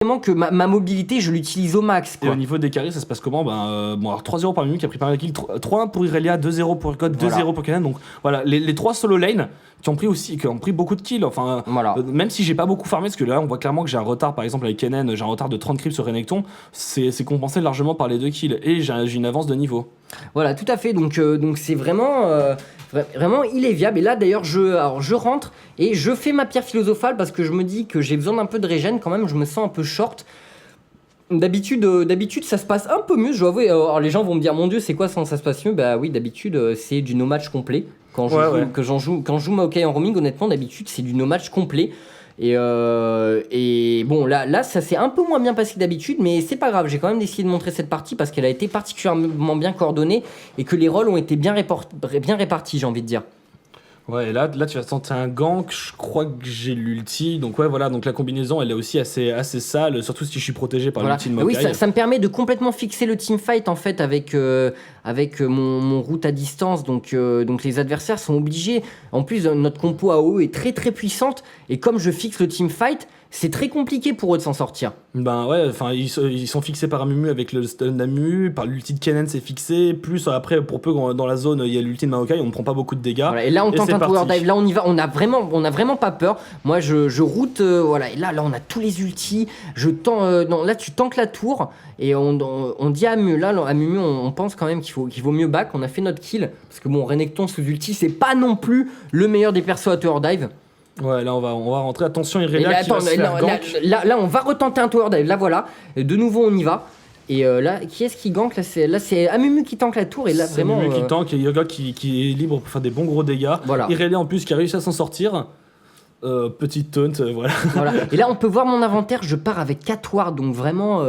vraiment que ma mobilité, je l'utilise au max, Et quoi. au niveau des carries, ça se passe comment? Bon, alors 3-0 par Mumu qui a pris pas mal de kills, 3-1 pour Irelia, 2-0 pour Urgot, 2-0 pour Kennen. Donc voilà, les 3 solo lane qui ont pris beaucoup de kills. Enfin, Voilà. même si j'ai pas beaucoup farmé, parce que là on voit clairement que j'ai un retard, par exemple avec Kennen, j'ai un retard de 30 creeps sur Renekton, c'est compensé largement par les 2 kills. Et j'ai une avance de niveau. Voilà, tout à fait. Donc c'est vraiment, vraiment, il est viable. Et là, d'ailleurs, je rentre et je fais ma pierre philosophale parce que je me dis que j'ai besoin d'un peu de régène quand même. Je me sens un peu short. D'habitude, ça se passe un peu mieux. Je dois avouer. Alors, les gens vont me dire, mon Dieu, c'est quoi ça se passe mieux? Bah oui, d'habitude, c'est du no match complet. Quand je joue Maokai en roaming, honnêtement, d'habitude, c'est du no match complet. Et bon, là, ça s'est un peu moins bien passé que d'habitude, mais c'est pas grave. J'ai quand même décidé de montrer cette partie parce qu'elle a été particulièrement bien coordonnée et que les rôles ont été bien répartis, j'ai envie de dire. Ouais, et là tu vas tenter un gank, je crois que j'ai l'ulti, donc ouais, voilà, donc la combinaison elle est aussi assez sale, surtout si je suis protégé par l'ulti de Maokai. Oui, ça me permet de complètement fixer le teamfight en fait avec mon route à distance, donc les adversaires sont obligés, en plus notre compo AOE est très très puissante, et comme je fixe le teamfight, c'est très compliqué pour eux de s'en sortir. Ben ouais, enfin ils sont fixés par Amumu avec le stun d'Amumu, par l'ulti de Kennen c'est fixé, plus après pour peu dans la zone il y a l'ulti de Maokai, on ne prend pas beaucoup de dégâts. Voilà, et là on tente un tower dive, là on y va, on a vraiment pas peur. Moi je route, voilà, et là on a tous les ultis, non, là tu tankes la tour, et on dit à Amumu, là Amumu on pense quand même qu'il vaut mieux back, on a fait notre kill, parce que bon, Renekton sous ulti c'est pas non plus le meilleur des persos à tower dive. Ouais, là on va rentrer, attention Irelia là, qui va se faire gank. Là on va retenter un tower dive, là voilà, et de nouveau on y va. Et là, qui est-ce qui gank? Là c'est Amumu qui tank la tour, et là c'est vraiment. Amumu qui tank, et Yoga qui est libre pour faire des bons gros dégâts. Voilà. Irelia en plus qui a réussi à s'en sortir. Petite taunt, voilà. Voilà. Et là, on peut voir mon inventaire. Je pars avec 4 wards, donc vraiment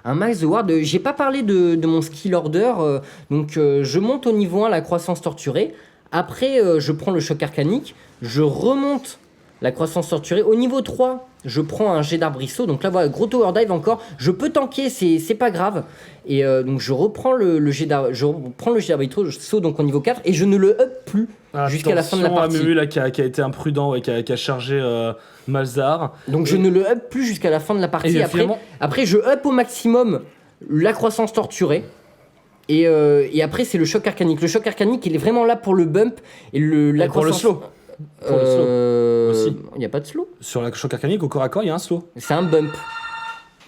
un max de wards. J'ai pas parlé de mon skill order, donc je monte au niveau 1 la croissance torturée. Après, je prends le choc arcanique. Je remonte la croissance torturée. Au niveau 3, je prends un jet d'arbrisseau. Donc là, voilà, gros tower dive encore. Je peux tanker, c'est pas grave. Et donc, je reprends le jet d'arbrisseau, donc au niveau 4, et je ne le up plus jusqu'à la fin de la partie. Amumu là qui a été imprudent et qui a chargé Malzahar. Donc je ne le up plus jusqu'à la fin de la partie. Après, je up au maximum la croissance torturée. Et après, c'est le choc arcanique. Le choc arcanique, il est vraiment là pour le bump et la pour le croissance. slow. Pour le slow aussi. Il n'y a pas de slow. Sur la choc arcanique, au corps à corps, il y a un slow. C'est un bump.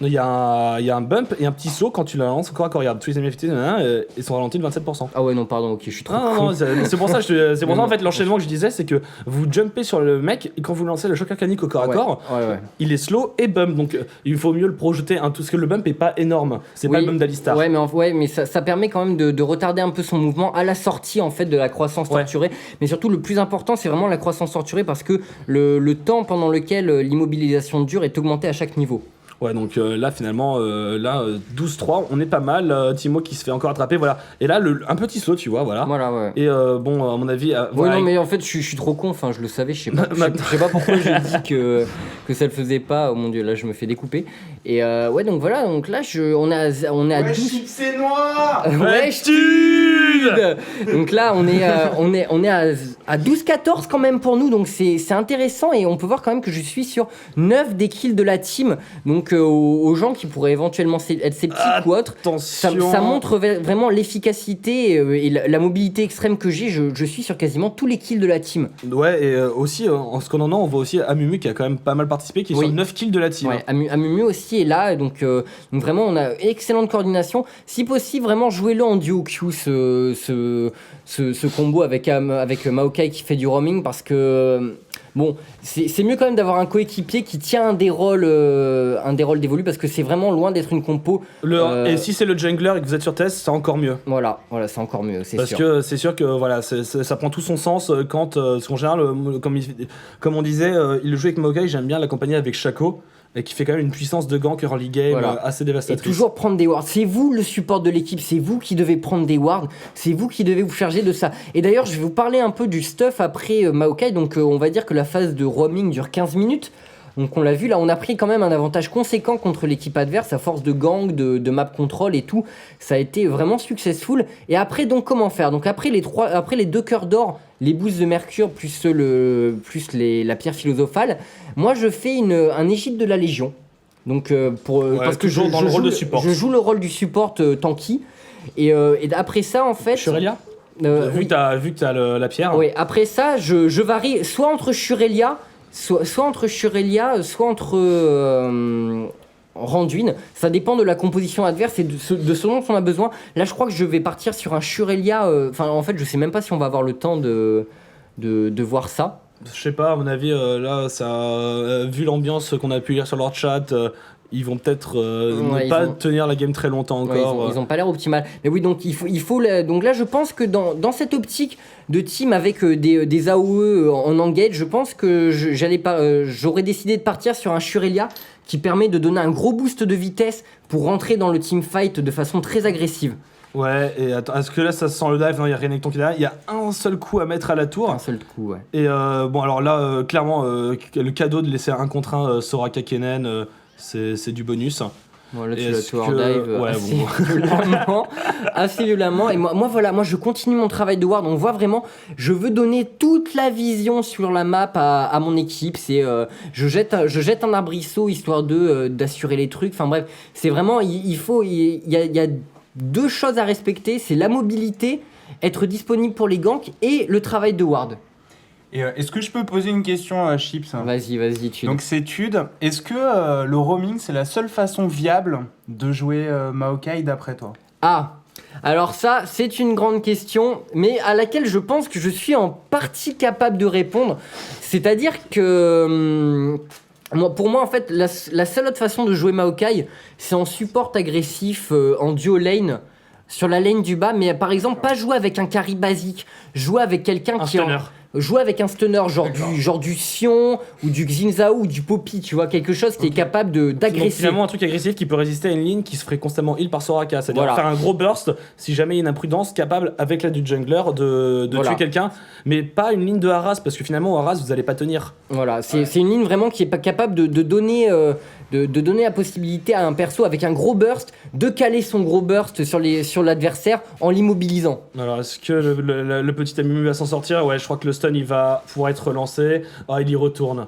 Il y a un bump et un petit saut quand tu la lances au corps à corps. Regarde, tous les ennemis FT ils sont ralentis de 27%. Ah ouais, non, pardon, ok, je suis trop Non, c'est pour ça, en fait, l'enchaînement que je disais, c'est que vous jumpez sur le mec et quand vous lancez le choc arcanique au corps à corps, il est slow et bump. Donc il faut mieux le projeter, parce que le bump est pas énorme. C'est pas le bump d'Alistar. Ouais, mais ça permet quand même de retarder un peu son mouvement à la sortie en fait de la croissance torturée. Mais surtout, le plus important, c'est vraiment la croissance torturée parce que le temps pendant lequel l'immobilisation dure est augmenté à chaque niveau. Ouais, donc là finalement, 12-3, on est pas mal. Timo qui se fait encore attraper, voilà. Et là, un petit saut, tu vois, voilà. Voilà, ouais. Et bon, à mon avis. Non, mais en fait, je suis trop con, enfin, je le savais, je sais pas pourquoi j'ai dit que ça le faisait pas. Oh mon dieu, là, je me fais découper. Et ouais, donc voilà, donc là, on est à 12. C'est noir. Ouais, donc là, on est à 12-14 quand même pour nous, donc c'est intéressant et on peut voir quand même que je suis sur 9 des kills de la team. Donc aux gens qui pourraient éventuellement être sceptiques ou autres, ça montre vraiment l'efficacité et la mobilité extrême que j'ai. Je suis sur quasiment tous les kills de la team. Ouais, et aussi, en ce qu'on en a, on voit aussi Amumu qui a quand même pas mal participé, qui est sur 9 kills de la team. Ouais, Amumu aussi est là, donc vraiment on a excellente coordination. Si possible, vraiment jouez-le en duo Q ce combo avec Maokai qui fait du roaming, parce que bon, c'est mieux quand même d'avoir un coéquipier qui tient un des rôles dévolus, parce que c'est vraiment loin d'être une compo. Et si c'est le jungler et que vous êtes sur test, c'est encore mieux. Voilà, c'est encore mieux, c'est sûr. Parce que c'est sûr que voilà, ça prend tout son sens quand, en général, comme on disait, il le joue avec Maokai, j'aime bien l'accompagner avec Shaco. Et qui fait quand même une puissance de gank early game assez dévastatrice. Et toujours prendre des wards. C'est vous le support de l'équipe, c'est vous qui devez prendre des wards, c'est vous qui devez vous charger de ça. Et d'ailleurs, je vais vous parler un peu du stuff après Maokai. Donc on va dire que la phase de roaming dure 15 minutes. Donc on l'a vu, là on a pris quand même un avantage conséquent contre l'équipe adverse à force de gang, de map control et tout. Ça a été vraiment successful. Et après, donc comment faire? Donc après les 2 cœurs d'or, les boosts de mercure plus la pierre philosophale, moi je fais un égide de la Légion. Donc parce que toujours dans le rôle de support. Je joue le rôle du support tanky. Et après ça, en fait. Shurelia vu que t'as la pierre. Oui, après ça, je varie soit entre Shurelia, soit entre Randuin. Ça dépend de la composition adverse et de ce dont on a besoin. Là, je crois que je vais partir sur un Shurelia. En fait, je sais même pas si on va avoir le temps de voir ça. Je sais pas, à mon avis, là, ça, vu l'ambiance qu'on a pu lire sur leur chat, ils vont peut-être ne pas tenir la game très longtemps encore. Ils ont pas l'air optimal. Mais oui, donc il faut donc là, je pense que dans cette optique de team avec des AOE en engage, je pense que j'aurais décidé de partir sur un Shurelia qui permet de donner un gros boost de vitesse pour rentrer dans le teamfight de façon très agressive. Ouais, et attends, est-ce que là ça sent le dive? Non, il n'y a rien avec ton qui est derrière. Il y a un seul coup à mettre à la tour. Un seul coup, ouais. Et bon, alors là, clairement, le cadeau de laisser un contre un Soraka Kennen, c'est du bonus. Bon, là, tu l'as tower dive assez violemment. Et moi, je continue mon travail de ward. On voit vraiment, je veux donner toute la vision sur la map à mon équipe. C'est, je jette un arbrisseau histoire d'assurer les trucs. Enfin bref, c'est vraiment, il y a deux choses à respecter, c'est la mobilité, être disponible pour les ganks et le travail de ward. Et est-ce que je peux poser une question à Chips? Vas-y, Tude. Donc c'est Tude. Est-ce que le roaming, c'est la seule façon viable de jouer Maokai d'après toi? Ah, alors ça, c'est une grande question, mais à laquelle je pense que je suis en partie capable de répondre. C'est-à-dire que... pour moi, en fait, la seule autre façon de jouer Maokai, c'est en support agressif, en duo lane, sur la lane du bas, mais par exemple, pas jouer avec un carry basique, jouer avec quelqu'un qui est jouer avec un stunner, genre du Sion, ou du Xin ou du Poppy, tu vois, quelque chose qui est capable d'agresser. Donc finalement, un truc agressif qui peut résister à une ligne qui se ferait constamment heal par Soraka, c'est-à-dire faire un gros burst, si jamais il y a une imprudence, capable, avec l'aide du jungler, de tuer quelqu'un, mais pas une ligne de harass, parce que finalement, au harass, vous allez pas tenir. Voilà, c'est une ligne vraiment qui est pas capable de donner la possibilité à un perso avec un gros burst de caler son gros burst sur l'adversaire en l'immobilisant. Alors est-ce que le petit Amumu va s'en sortir? Ouais, je crois que le stun il va pouvoir être relancé. Ah, il y retourne.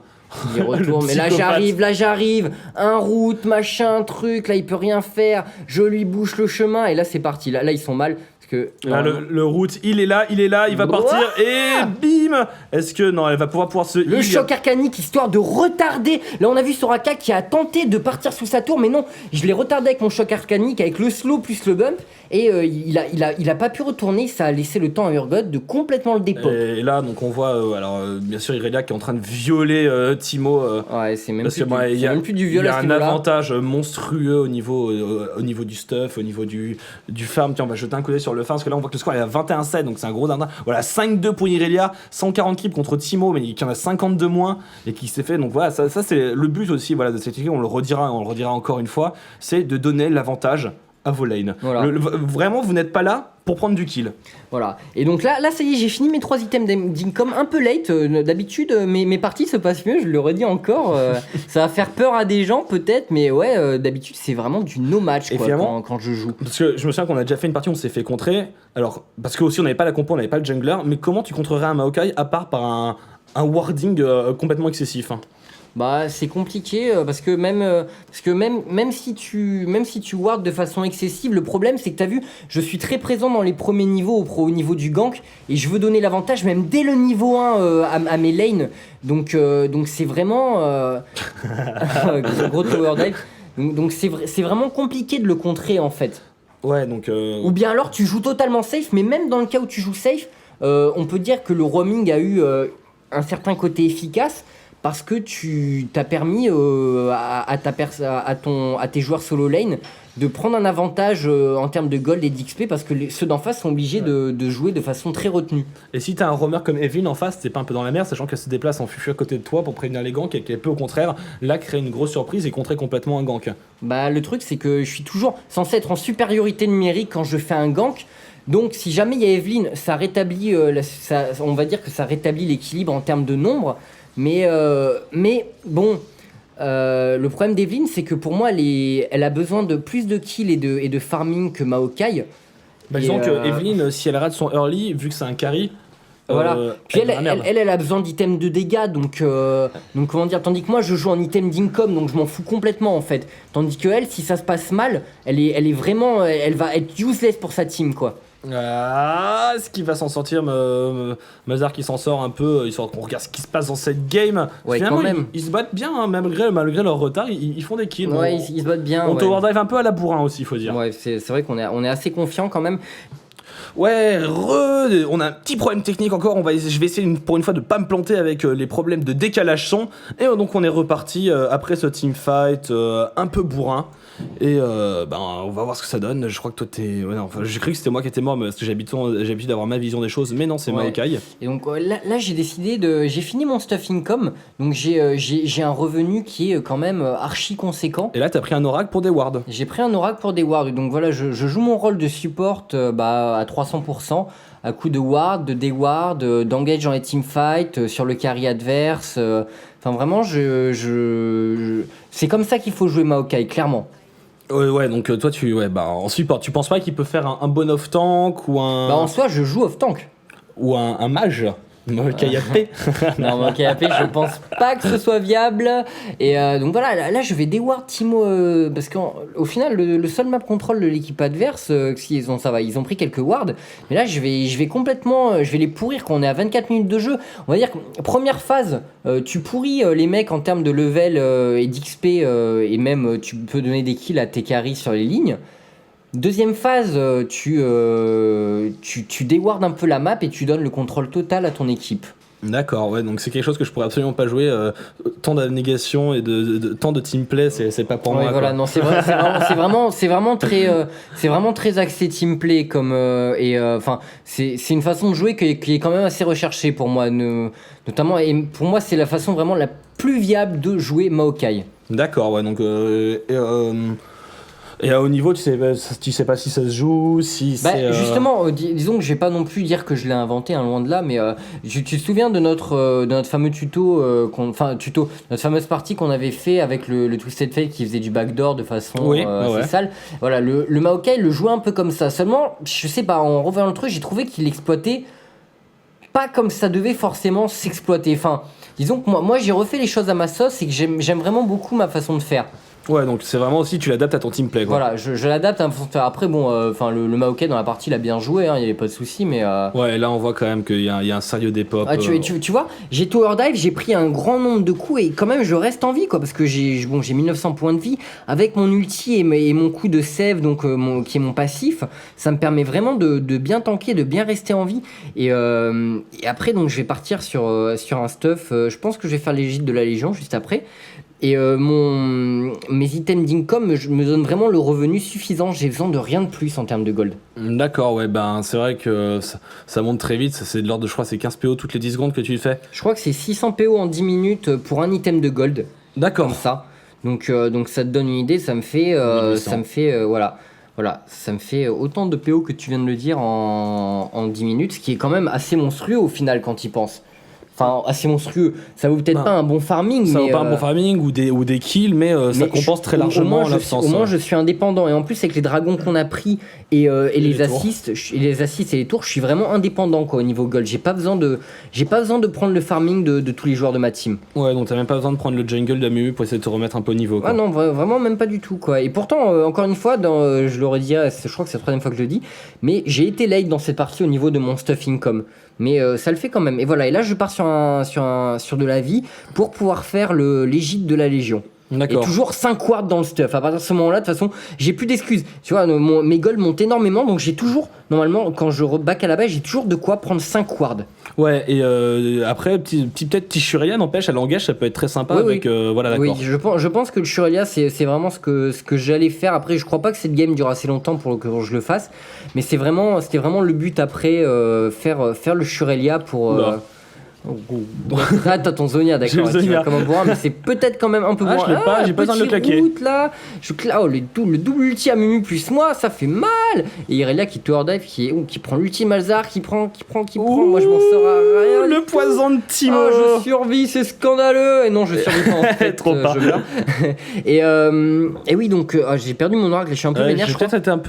Mais là j'arrive, un route, machin, truc, là il peut rien faire, je lui bouche le chemin et là c'est parti, là ils sont mal. Que, là, le route, il est là, il va partir et bim. Est-ce que non, elle va pouvoir se le choc arcanique histoire de retarder. Là, on a vu Soraka qui a tenté de partir sous sa tour, mais non, je l'ai retardé avec mon choc arcanique, avec le slow plus le bump, et il a pas pu retourner. Ça a laissé le temps à Urgot de complètement le dépop. Et là, donc on voit, alors bien sûr, Irelia qui est en train de violer Timo. Ouais, c'est même même plus du viol. Il y a un avantage monstrueux au niveau du stuff, au niveau du farm. Tiens, on va jeter un coup d'œil sur le farm parce que là on voit que le score est à 21-7, donc c'est un gros dindin. Voilà, 5-2 pour Irelia, 140 creeps contre Timo, mais qui en a 50 de moins et qui s'est fait. Donc voilà, ça c'est le but aussi, voilà, de cette équipe. On le redira encore une fois, c'est de donner l'avantage à vos lanes. Voilà. Vraiment, vous n'êtes pas là pour prendre du kill. Voilà. Et donc là ça y est, j'ai fini mes 3 items d'income un peu late. D'habitude, mes parties se passent mieux, je le redis encore. Ça va faire peur à des gens peut-être, mais ouais, d'habitude, c'est vraiment du no-match quand je joue. Parce que je me souviens qu'on a déjà fait une partie où on s'est fait contrer. Alors, parce que aussi on n'avait pas la compo, on n'avait pas le jungler, mais comment tu contrerais un Maokai à part par un warding complètement excessif, hein? Bah c'est compliqué parce que même si tu ward de façon excessive, le problème c'est que t'as vu, je suis très présent dans les premiers niveaux au niveau du gank et je veux donner l'avantage même dès le niveau 1 à mes lanes, donc c'est vraiment gros tower dive, donc c'est vraiment compliqué de le contrer en fait. Ouais, donc ou bien alors tu joues totalement safe, mais même dans le cas où tu joues safe, on peut dire que le roaming a eu un certain côté efficace, parce que tu t'as permis à tes joueurs solo lane de prendre un avantage en termes de gold et d'XP, parce que ceux d'en face sont obligés de jouer de façon très retenue. Et si t'as un roamer comme Evelyn en face, t'es pas un peu dans la merde, sachant qu'elle se déplace en fufu à côté de toi pour prévenir les ganks et qu'elle peut au contraire là créer une grosse surprise et contrer complètement un gank. Bah le truc c'est que je suis toujours censé être en supériorité numérique quand je fais un gank. Donc si jamais il y a Evelyn, ça rétablit on va dire que ça rétablit l'équilibre en termes de nombre. Mais bon, le problème d'Evelyn, c'est que pour moi, elle a besoin de plus de kills et de farming que Maokai. Bah, disons que Evelyn, si elle rate son early, vu que c'est un carry, Voilà. Puis elle a besoin d'items de dégâts, donc comment dire, tandis que moi je joue en item d'income, donc je m'en fous complètement en fait. Tandis que elle, si ça se passe mal, elle est vraiment, elle va être useless pour sa team quoi. Ce qui va s'en sortir, Mazar qui s'en sort un peu, on regarde ce qui se passe dans cette game. Ouais, finalement, quand même. ils se battent bien, hein, malgré leur retard, ils font des kills. Ouais, ils se battent bien. On tower dive un peu à la bourrin aussi, il faut dire. Ouais, c'est vrai qu'on est assez confiant quand même. Ouais, on a un petit problème technique encore, je vais essayer pour une fois de pas me planter avec les problèmes de décalage son. Et donc on est reparti après ce teamfight un peu bourrin. Et on va voir ce que ça donne. Je crois que toi t'es... Ouais, non, j'ai cru que c'était moi qui étais mort parce que j'ai l'habitude d'avoir ma vision des choses, mais non, c'est Maokai. Et donc là j'ai décidé j'ai fini mon stuff income, donc j'ai un revenu qui est quand même archi conséquent. Et là t'as pris un oracle pour des wards. J'ai pris un oracle pour des wards, donc voilà, je joue mon rôle de support à 300%, à coup de ward, de deward, d'engage dans les teamfights, sur le carry adverse. Enfin vraiment, c'est comme ça qu'il faut jouer Maokai, clairement. Ouais, donc toi en support, tu penses pas qu'il peut faire un bon off-tank ou un... En soi, je joue off-tank. Ou un mage Maokai AP. Non, Maokai AP, je pense pas que ce soit viable. Et donc voilà, là je vais deward Timo, parce qu'au final, le seul map control de l'équipe adverse, ils ont pris quelques wards. Mais là, je vais complètement, je vais les pourrir quand on est à 24 minutes de jeu. On va dire que première phase, tu pourris les mecs en termes de level et d'XP, et même tu peux donner des kills à tes carries sur les lignes. Deuxième phase, tu déwardes un peu la map et tu donnes le contrôle total à ton équipe. D'accord, ouais, donc c'est quelque chose que je pourrais absolument pas jouer. Tant d'abnégation et tant de teamplay, c'est pas pour moi. Voilà, non, c'est vraiment très axé teamplay c'est une façon de jouer qui est quand même assez recherchée pour moi, notamment, et pour moi c'est la façon vraiment la plus viable de jouer Maokai. D'accord, ouais, donc et à haut niveau, tu sais pas si ça se joue, si c'est... Justement, disons que je vais pas non plus dire que je l'ai inventé, loin de là, mais tu te souviens de notre fameux tuto, notre fameuse partie qu'on avait fait avec le Twisted Fate qui faisait du backdoor de façon assez sale. Voilà, le Maokai le jouait un peu comme ça. Seulement, je sais pas, en revoyant le truc, j'ai trouvé qu'il exploitait pas comme ça devait forcément s'exploiter. Enfin, disons que moi j'ai refait les choses à ma sauce et que j'aime vraiment beaucoup ma façon de faire. Ouais, donc c'est vraiment aussi, tu l'adaptes à ton teamplay, quoi. Voilà, je l'adapte à ma façon de faire. Après, le Maokai dans la partie, il a bien joué, il n'y avait pas de souci, mais... Ouais, là on voit quand même qu'il y a un sérieux dépop. Tu vois, j'ai tower dive, j'ai pris un grand nombre de coups et quand même je reste en vie, quoi, parce que j'ai 1900 points de vie. Avec mon ulti et mon coup de save, donc qui est mon passif, ça me permet vraiment de bien tanker, de bien rester en vie. Et après, donc je vais partir sur un stuff, je pense que je vais faire les gîtes de la Légion juste après. Et mes items d'income me donnent vraiment le revenu suffisant. J'ai besoin de rien de plus en termes de gold. D'accord, ouais, c'est vrai que ça monte très vite. C'est de l'ordre de, je crois, c'est 15 PO toutes les 10 secondes que tu le fais. Je crois que c'est 600 PO en 10 minutes pour un item de gold. D'accord. Comme ça. Donc ça te donne une idée. Ça me fait autant de PO que tu viens de le dire en 10 minutes. Ce qui est quand même assez monstrueux au final quand il pense. Enfin, assez monstrueux. Ça vaut peut-être pas un bon farming. Ça vaut pas un bon farming ou des kills, mais ça compense très largement l'absence. Au moins, je suis indépendant. Et en plus, avec les dragons qu'on a pris et les assists et les tours, je suis vraiment indépendant quoi, au niveau gold. J'ai pas besoin de prendre le farming de tous les joueurs de ma team. Ouais, donc t'as même pas besoin de prendre le jungle d'Amu pour essayer de te remettre un peu au niveau. Quoi. Ah non, vraiment même pas du tout. Quoi. Et pourtant, encore une fois, je l'aurais dit, je crois que c'est la troisième fois que je le dis, mais j'ai été late dans cette partie au niveau de mon stuff income. Mais ça le fait quand même. Et voilà, et là je pars sur de la vie pour pouvoir faire les gîtes de la Légion. D'accord. Et toujours 5 wards dans le stuff. À partir de ce moment-là, de toute façon, j'ai plus d'excuses. Tu vois, mes golds montent énormément, donc j'ai toujours, normalement, quand je back à la base, j'ai toujours de quoi prendre 5 wards. Ouais, et après, peut-être petit Shuria, n'empêche, à l'engage, ça peut être très sympa avec... voilà, d'accord. Oui, je pense que le Shuria, c'est vraiment ce que j'allais faire. Après, je crois pas que cette game dure assez longtemps pour que je le fasse, mais c'était vraiment le but après, faire le Shuria pour... Ah, t'as ton Zonia, d'accord. Comme un bourrin, mais c'est peut-être quand même un peu bourrin. Je l'ai pas, j'ai pas besoin de le claquer. Là, le double ulti à Mumu plus moi, ça fait mal. Et Irelia qui tower dive, qui prend l'ulti Malzahar, qui prend. Moi, je m'en sors à rien. Le poison de Timo. Je survis, c'est scandaleux. Et non, je survis pas en fait. Trop pas. Je meurs. Et oui, donc j'ai perdu mon oracle. Je suis un peu vénère. J'ai peut-être été un peu